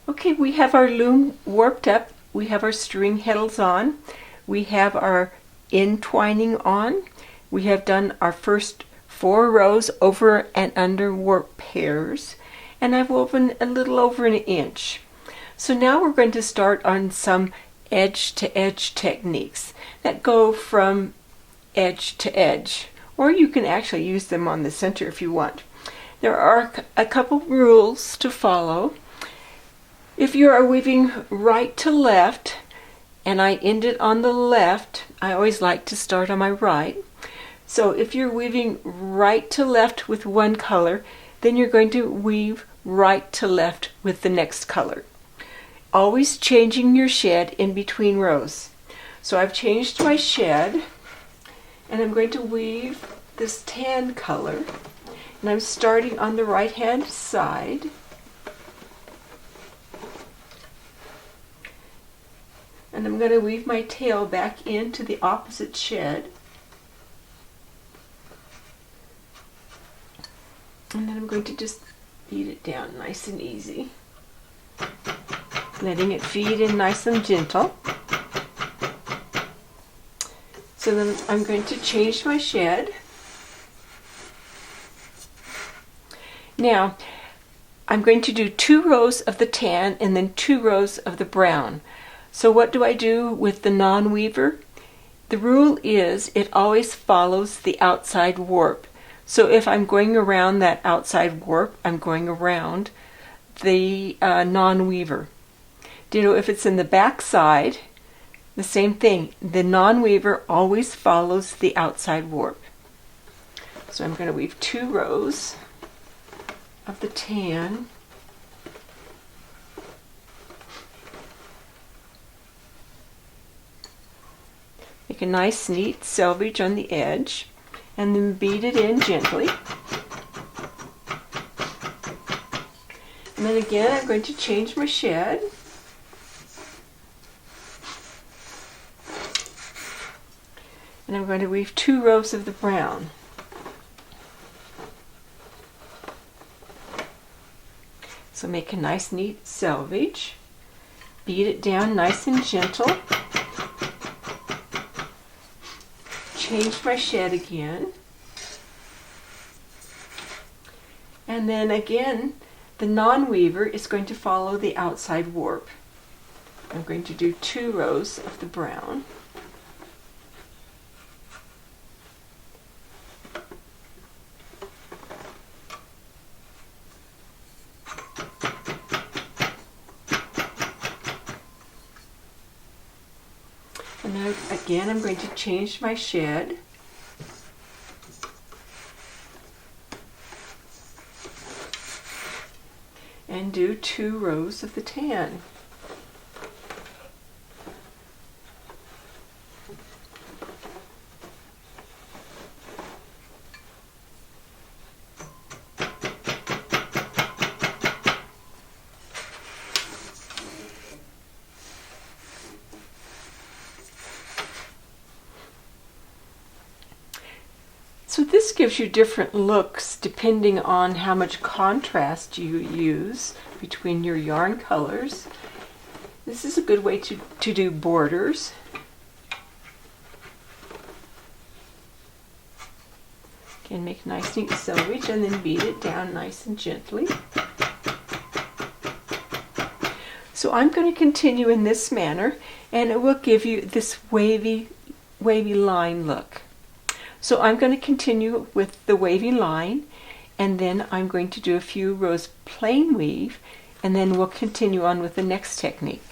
Okay, we have our loom warped up, we have our string heddles on, we have our entwining on, we have done our first 4 rows over and under warp pairs, and I've woven a little over 1 inch. So now we're going to start on some edge to edge techniques that go from edge to edge, or you can actually use them on the center if you want. There are a couple rules to follow. If you are weaving right to left, and I end it on the left, I always like to start on my right. So if you're weaving right to left with one color, then you're going to weave right to left with the next color. Always changing your shed in between rows. So I've changed my shed, and I'm going to weave this tan color, and I'm starting on the right hand side. And I'm going to weave my tail back into the opposite shed. And then I'm going to just beat it down nice and easy, letting it feed in nice and gentle. So then I'm going to change my shed. Now, I'm going to do 2 rows of the tan and then 2 rows of the brown. So what do I do with the non-weaver? The rule is it always follows the outside warp. So if I'm going around that outside warp, I'm going around the non-weaver. Ditto if it's in the back side, the same thing. The non-weaver always follows the outside warp. So I'm going to weave 2 rows of the tan. Make a nice neat selvage on the edge, and then beat it in gently. And then again, I'm going to change my shed. And I'm going to weave 2 rows of the brown. So make a nice neat selvage. Beat it down nice and gentle. Change my shed again. And then again, the non-weaver is going to follow the outside warp. I'm going to do 2 rows of the brown. And now again, I'm going to change my shed. And do 2 rows of the tan. So this gives you different looks depending on how much contrast you use between your yarn colors. This is a good way to do borders. Again, make nice neat selvage and then beat it down nice and gently. So I'm going to continue in this manner, and it will give you this wavy line look. So I'm going to continue with the wavy line, and then I'm going to do a few rows plain weave, and then we'll continue on with the next technique.